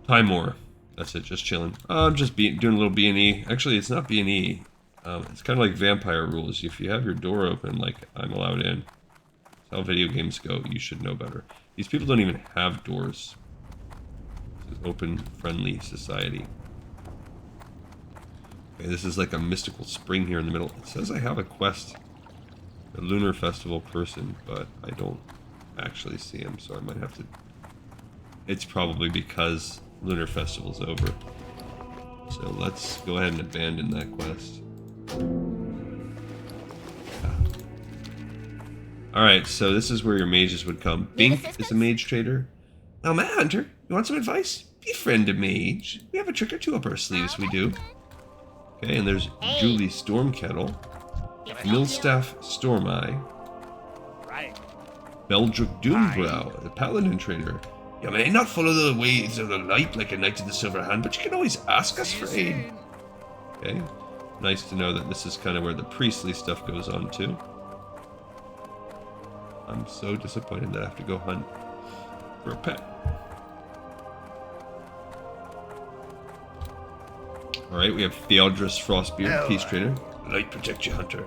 Timor. That's it, just chilling. I'm just doing a little B&E. Actually, it's not B&E. It's kind of like vampire rules. If you have your door open, like I'm allowed in. That's how video games go. You should know better. These people don't even have doors. This is open, friendly society. Okay, this is like a mystical spring here in the middle. It says I have a quest. A lunar festival person, but I don't actually see him, so I might have to... It's probably because lunar festival's over. So let's go ahead and abandon that quest. Alright, so this is where your mages would come. Bink is a mage trader. Oh, Matt Hunter, you want some advice? Befriend a mage. We have a trick or two up our sleeves, we do. Okay, and there's Julie Stormkettle, Millstaff Stormeye, Right. Beldrick Doombrow, the paladin trader. You may not follow the ways of the light like a knight of the silver hand, but you can always ask us See you for aid. soon. Okay, nice to know that this is kind of where the priestly stuff goes on too. I'm so disappointed that I have to go hunt for a pet. Alright, we have Theodris Frostbeard, Peace Trader, Light protect you, Hunter.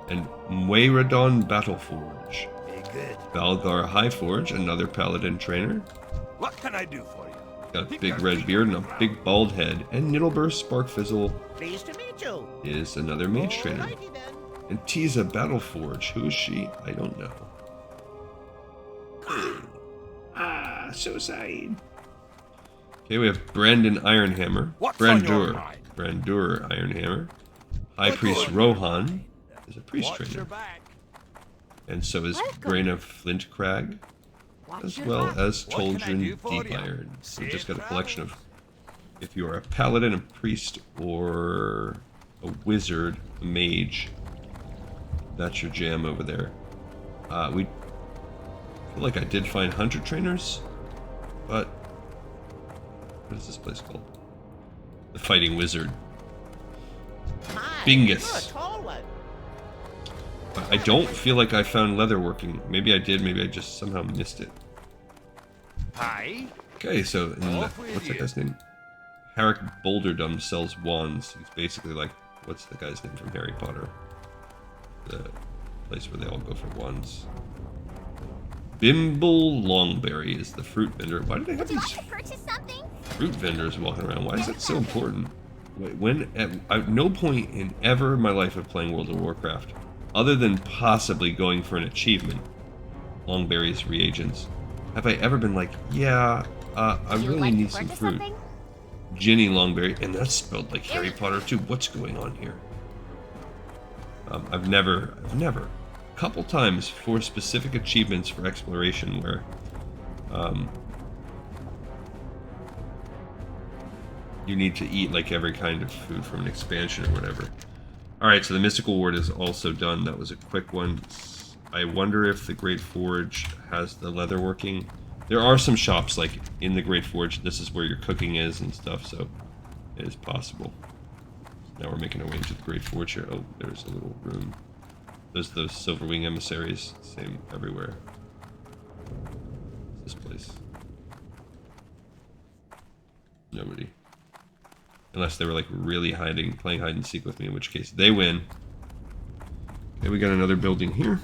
and Mwaradon Battleforge. Be good. Valgar Highforge, another paladin trainer. What can I do for you? Got a big red beard and a big bald head. And Niddleburst Sparkfizzle Pleased to meet you. is another mage trainer. Alrighty then. And Tiza Battleforge, who is she? I don't know. Ah, so sad. Okay, we have Brandon Ironhammer. What's on your Brandur. mind? Brandur Ironhammer. High What's Priest on your Rohan is a priest Watch your trainer. back. And so is Welcome. Grain of Flint Crag, Watch as your well back. as What can I do Toldron for Deep ya? Iron. So we've Safe just got a collection of, travels. if you are a paladin, a priest, or a wizard, a mage, that's your jam over there. We feel like I did find hunter trainers, but what is this place called? The Fighting Wizard. My, Bingus. you're a tall one. But I don't feel like I found leatherworking. Maybe I did, maybe I just somehow missed it. Hi. Okay, so in the, Off with what's that you. guy's name? Harrick Boulderdum sells wands. He's basically like, what's the guy's name from Harry Potter? The place where they all go for wands. Bimble Longberry is the fruit vendor. Why do they have Would you these like to purchase something? fruit vendors walking around? Why is that so important? Wait, when at no point in ever in my life of playing World of Warcraft, other than possibly going for an achievement, Longberry's reagents, have I ever been like, yeah, I Would you really like need to some purchase fruit. something? Ginny Longberry, and that's spelled like Harry Potter too. What's going on here? I've never, a couple times for specific achievements for exploration where, you need to eat like every kind of food from an expansion or whatever. Alright, so the Mystical Ward is also done. That was a quick one. I wonder if the Great Forge has the leatherworking. There are some shops like in the Great Forge. This is where your cooking is and stuff, so it is possible. Now we're making our way into the Great Forge here. Oh, there's a little room. There's those Silverwing emissaries. Same everywhere. What's this place? Nobody. Unless they were like really playing hide and seek with me, in which case they win. Okay, we got another building here.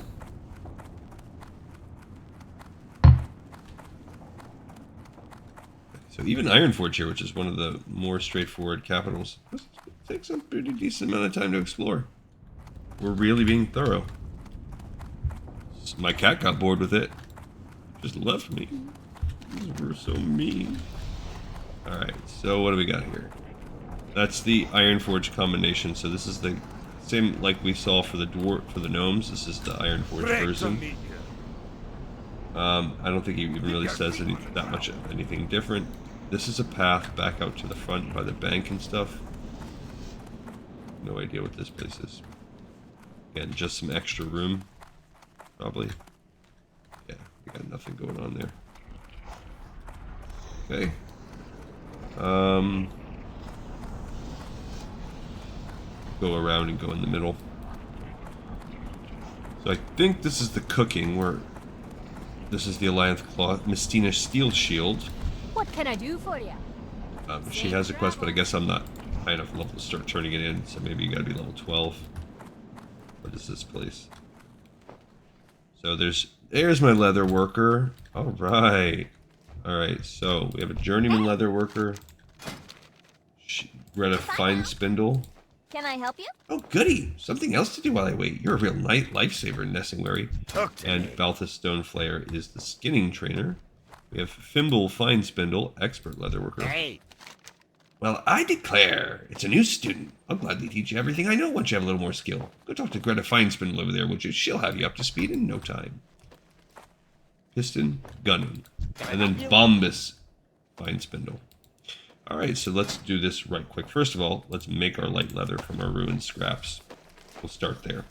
So even Ironforge here, which is one of the more straightforward capitals, takes a pretty decent amount of time to explore. We're really being thorough. My cat got bored with it. Just left me. We're so mean. Alright, so what do we got here? That's the Ironforge combination. So this is the same like we saw for the gnomes. This is the Ironforge Great to version. meet you. I don't think he even really says that much of anything different. This is a path back out to the front by the bank and stuff. No idea what this place is. Again, just some extra room, probably. Yeah, we got nothing going on there. Okay. Go around and go in the middle. So I think this is the cooking where this is the Alliance Cloth, Mystina Steel Shield. What can I do for you? She has a quest, but I guess I'm not high enough level to start turning it in, so maybe you gotta be level 12. What is this place? So there's my leather worker. Alright. Alright, so we have a journeyman leather worker. Greta Fine Spindle. Can I help you? Oh, goody! Something else to do while I wait. You're a real lifesaver, Nessingwary. Talk to And me. Balthus Stoneflayer is the skinning trainer. We have Fimble Fine Spindle, expert leatherworker. Hey, Well, I declare, it's a new student. I'll gladly teach you everything I know once you have a little more skill. Go talk to Greta Fine Spindle over there, would you? She'll have you up to speed in no time. Piston, gunning. And then Bombus Fine Spindle. Alright, so let's do this right quick. First of all, let's make our light leather from our ruined scraps. We'll start there.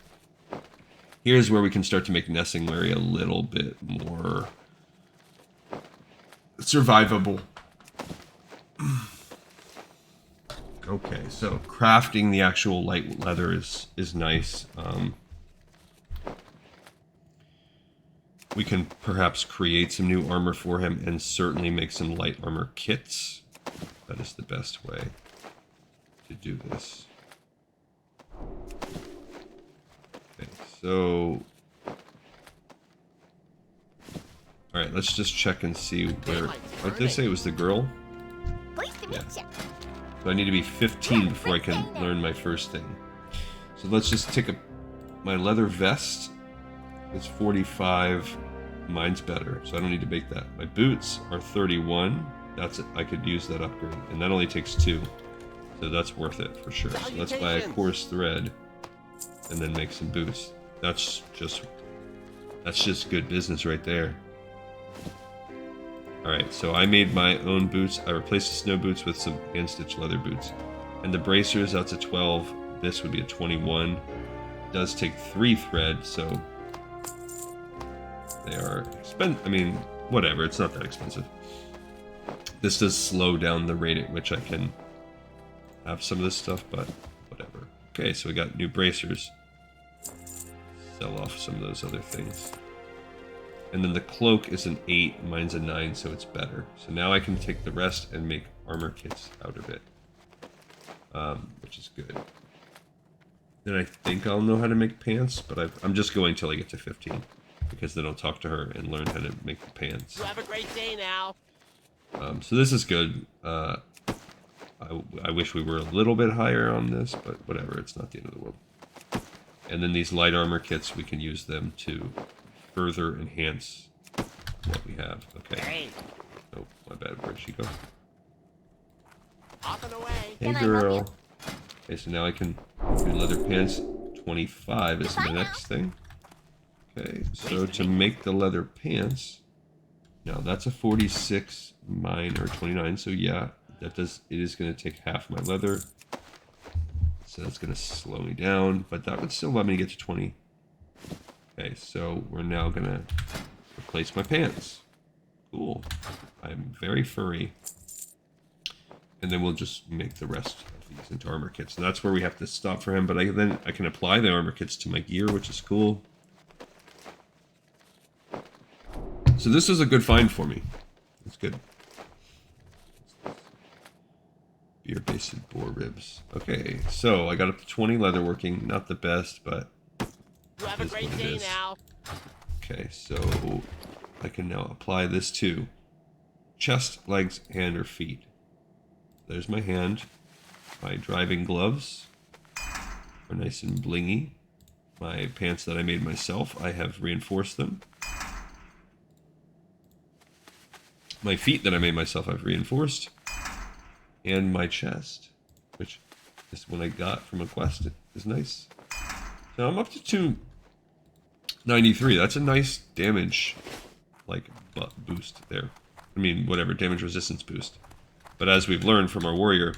Here's where we can start to make Nessingwary a little bit more survivable. Okay, so crafting the actual light leather is nice. We can perhaps create some new armor for him and certainly make some light armor kits. That is the best way to do this. Okay, so... Alright, let's just check and see where... What did they say? It was the girl? Pleased to meet you. So I need to be 15 before I can learn my first thing. So let's just take my leather vest. It's 45. Mine's better, so I don't need to make that. My boots are 31. That's it. I could use that upgrade. And that only takes 2. So that's worth it for sure. So let's buy a coarse thread and then make some boots. That's just That's just good business right there. Alright, so I made my own boots. I replaced the snow boots with some hand-stitched leather boots. And the bracers, that's a 12. This would be a 21. It does take 3 thread, so they are expensive. I mean, whatever, it's not that expensive. This does slow down the rate at which I can have some of this stuff, but whatever. Okay, so we got new bracers. Sell off some of those other things. And then the cloak is an 8, mine's a 9, so it's better. So now I can take the rest and make armor kits out of it. Which is good. Then I think I'll know how to make pants, but I'm just going till I get to 15. Because then I'll talk to her and learn how to make the pants. You have a great day now. So this is good. I wish we were a little bit higher on this, but whatever, it's not the end of the world. And then these light armor kits, we can use them to further enhance what we have. Okay. Hey, Oh, my bad. Where'd she go? off and away. Hey, Can I help girl. you? Okay, so now I can do leather pants. 25 is the next thing. Okay, so to make the leather pants, now that's a 46 mine or 29. So yeah, it is going to take half my leather. So that's going to slow me down, but that would still let me get to 20. Okay, so we're now going to replace my pants. Cool. I'm very furry. And then we'll just make the rest of these into armor kits. And that's where we have to stop for him, but then I can apply the armor kits to my gear, which is cool. So this is a good find for me. It's good. Beer-basted boar ribs. Okay, so I got up to 20 leatherworking. Not the best, but You have a is great what it day is. now. Okay, so I can now apply this to chest, legs, hand, or feet. There's my hand. My driving gloves are nice and blingy. My pants that I made myself, I have reinforced them. My feet that I made myself, I've reinforced. And my chest, which is one I got from a quest, is nice. So I'm up to 293. That's a nice damage, like, boost there. I mean, whatever, damage resistance boost. But as we've learned from our warrior,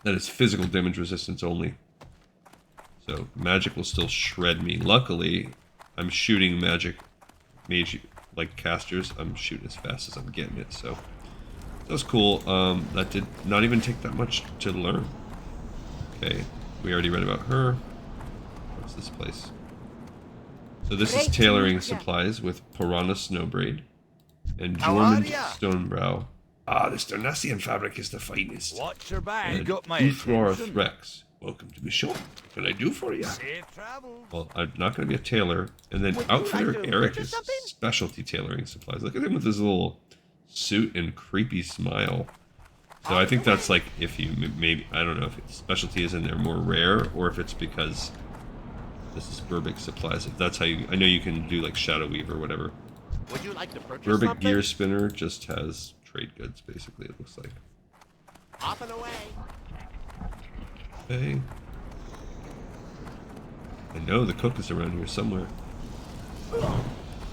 that is physical damage resistance only. So magic will still shred me. Luckily, I'm shooting magic mage like casters. I'm shooting as fast as I'm getting it, so that was cool. That did not even take that much to learn. Okay, we already read about her. What's this place? So this is Great to tailoring meet ya. supplies with Piranha Snowbraid and How are Jormund ya? Stonebrow. Ah, this Darnassian fabric is the finest. What's your bag? And Got my Uthor attention. Threx. Welcome to the shop. What can I do for you? Safe travel. Well, I'm not going to be a tailor. And then Would you Outfitter like to Eric purchase is something? specialty tailoring supplies. Look at him with his little suit and creepy smile. So I think that's like if you maybe, I don't know if it's specialty is in there more rare or if it's because this is Burbic supplies. If that's how you, I know you can do like Shadow Weave or whatever. Would you like to purchase Burbic something? Gear Spinner just has trade goods basically, it looks like. Off and away. Okay. I know the cook is around here somewhere.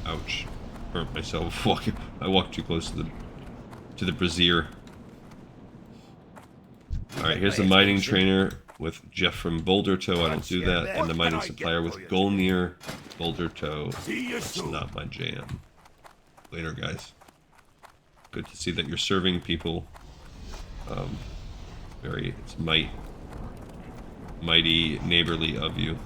Ouch. Burnt myself walking. I walked too close to the brazier. Alright, here's the mining trainer with Jeff from Boulder Toe. I don't do that. And the mining supplier with Golnir, Boulder Toe. See you It's soon. not my jam. Later, guys. Good to see that you're serving people. It's mighty neighborly of you.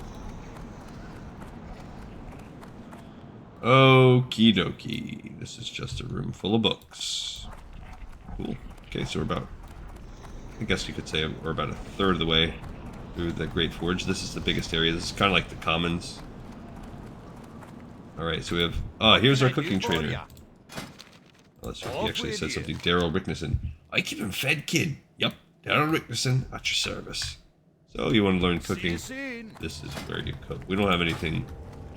Okie dokie. This is just a room full of books. Cool. Okay, so we're about, I guess you could say we're about a third of the way through the Great Forge. This is the biggest area. This is kind of like the commons. Alright, so we have, here's our cooking trainer. He actually said something. Daryl Ricknesson. I keep him fed, kid. Yep, Daryl Ricknesson at your service. So you want to learn See cooking? you soon. This is where you cook. We don't have anything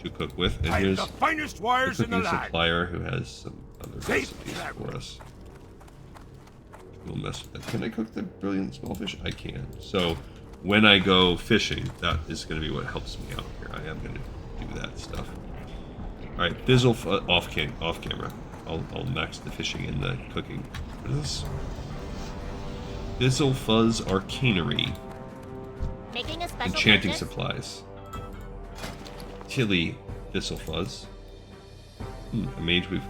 to cook with. And I'm here's the finest the wires in the cooking land. supplier who has some other Safe recipes travel. for us. We'll mess with that. Can I cook the brilliant small fish? I can. So when I go fishing, that is going to be what helps me out here. I am going to do that stuff. Alright, off camera. I'll max the fishing and the cooking. What is this? Fizzle Fuzz Arcanery. Making a special Enchanting purchase? supplies. Tilly Thistle Fuzz. A mage weave.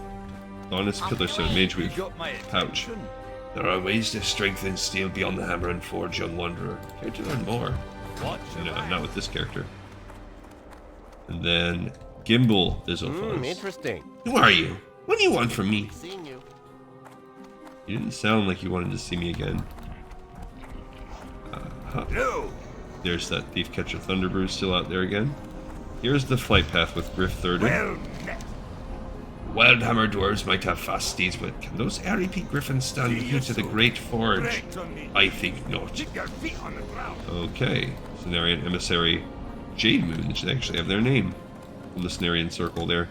Honest Pillar Stone, mage weave. Pouch. There are ways to strengthen steel beyond the hammer and forge, young wanderer. Care to learn more? No, not with this character. And then Gimbal Thistle Fuzz. Interesting. Who are you? What do you want from me? Seen you. You didn't sound like you wanted to see me again. No. There's that Thief Catcher Thunderbird still out there again. Here's the flight path with Griff Thirded. Well met. Wildhammer dwarves might have fast steeds, but can those airy peak griffins stand the heat of the Great Forge? Correct on me. I think not. Keep your feet on the ground. Okay. Cenarian Emissary Jade Moon, they should actually have their name from the Cenarian Circle there.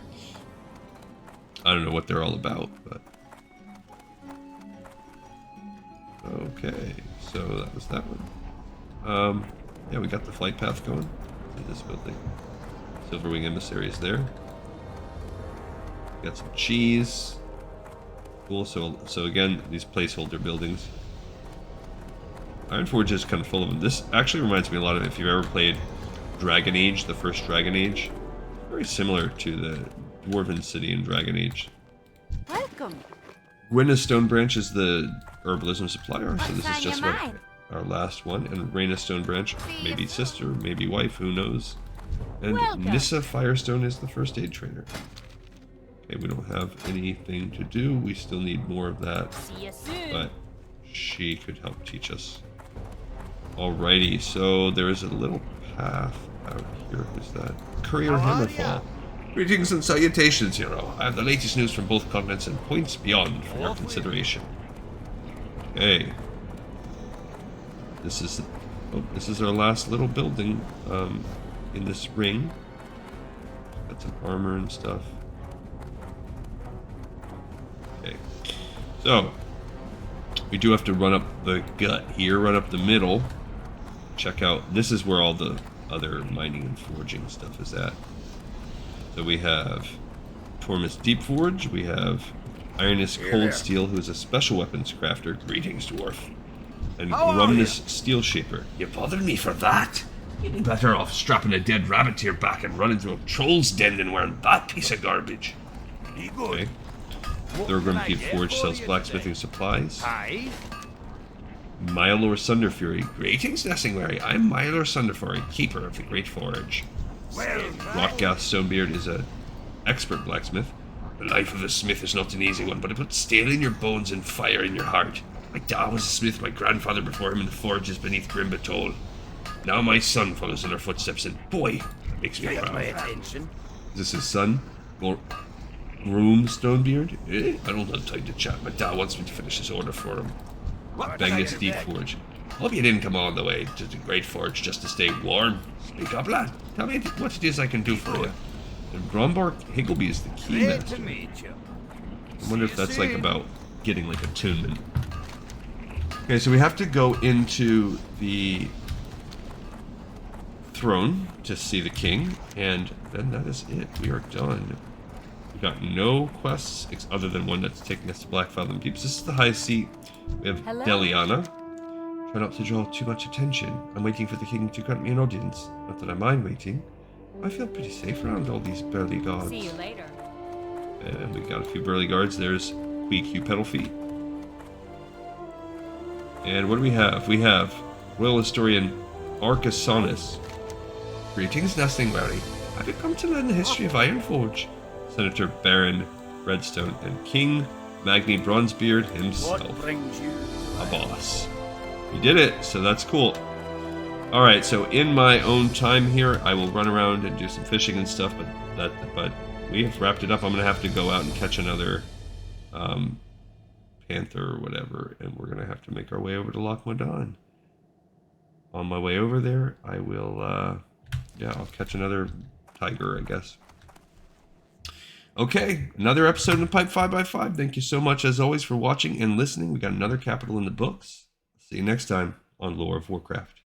I don't know what they're all about, but... Okay, so that was that one. Yeah, we got the flight path going to this building. Silverwing Emissary is there. Got some cheese. Cool, so again, these placeholder buildings. Ironforge is kind of full of them. This actually reminds me a lot of, if you've ever played Dragon Age, the first Dragon Age. Very similar to the Dwarven city in Dragon Age. Welcome. Gwynna Stonebranch is the herbalism supplier, so this is What's on just your what, mind? our last one. And Reyna Stonebranch, maybe sister, maybe wife, who knows. And Welcome. Nissa Firestone is the first aid trainer. Okay, we don't have anything to do. We still need more of that, See you soon. but she could help teach us. Alrighty, so there is a little path out here. Who's that? Courier Hammerfall. Greetings and salutations, hero. I have the latest news from both continents and points beyond for your consideration. Okay. This is our last little building in this ring. Got some armor and stuff. Okay. So we do have to run up the gut here, run up the middle. Check out, this is where all the other mining and forging stuff is at. So we have Tormus Deepforge, we have Ironus Cold Steel, who is a special weapons crafter. Greetings, dwarf. And Grumnus Steel Shaper. You bothered me for that? You'd be better off strapping a dead rabbit to your back and running through a troll's den than wearing that piece of garbage. Be good. Okay. What Thorgrim can I get Deepforge for sells you blacksmithing today? supplies. Aye. Mylor Sunderfury. Greetings, Nessingwary. I'm Mylor Sunderfury, keeper of the Great Forge. Well, Rotgath Stonebeard is an expert blacksmith. The life of a smith is not an easy one, but it puts steel in your bones and fire in your heart. My dad was a smith, my grandfather before him in the forges beneath Grimbatol. Now my son follows in our footsteps, and boy, that makes me Got my proud. attention. Is this his son? Groom Stonebeard? I don't have time to chat. My dad wants me to finish this order for him. what can I Bengus get? Deepforge. Hope you didn't come all the way to the Great Forge just to stay warm. Speak up, lad. Tell me what it is I can do for you. And Grombark Higgleby is the key Great master. to meet you. I wonder if that's like about getting like attunement. Okay, so we have to go into the throne to see the king, and then that is it. We are done. We got no quests other than one that's taking us to Blackfather Peeps. This is the high seat. We have Hello. Deliana. Try not to draw too much attention. I'm waiting for the king to grant me an audience. Not that I mind waiting. I feel pretty safe around all these burly guards. See you later. And we got a few burly guards. There's Q Pedalfeet. And what do we have? We have Royal Historian Arcasonus. Greetings, Nestling-Wary. Have you come to learn the history of Ironforge? Senator Baron Redstone and King Magni Bronzebeard himself. What brings you? A boss. We did it, so that's cool. Alright, so in my own time here, I will run around and do some fishing and stuff, but we have wrapped it up. I'm going to have to go out and catch another panther or whatever, and we're going to have to make our way over to Loch Modan. On my way over there, I will, I'll catch another tiger, I guess. Okay, another episode of Pipe 5x5. Thank you so much, as always, for watching and listening. We got another capital in the books. See you next time on Lore of Warcraft.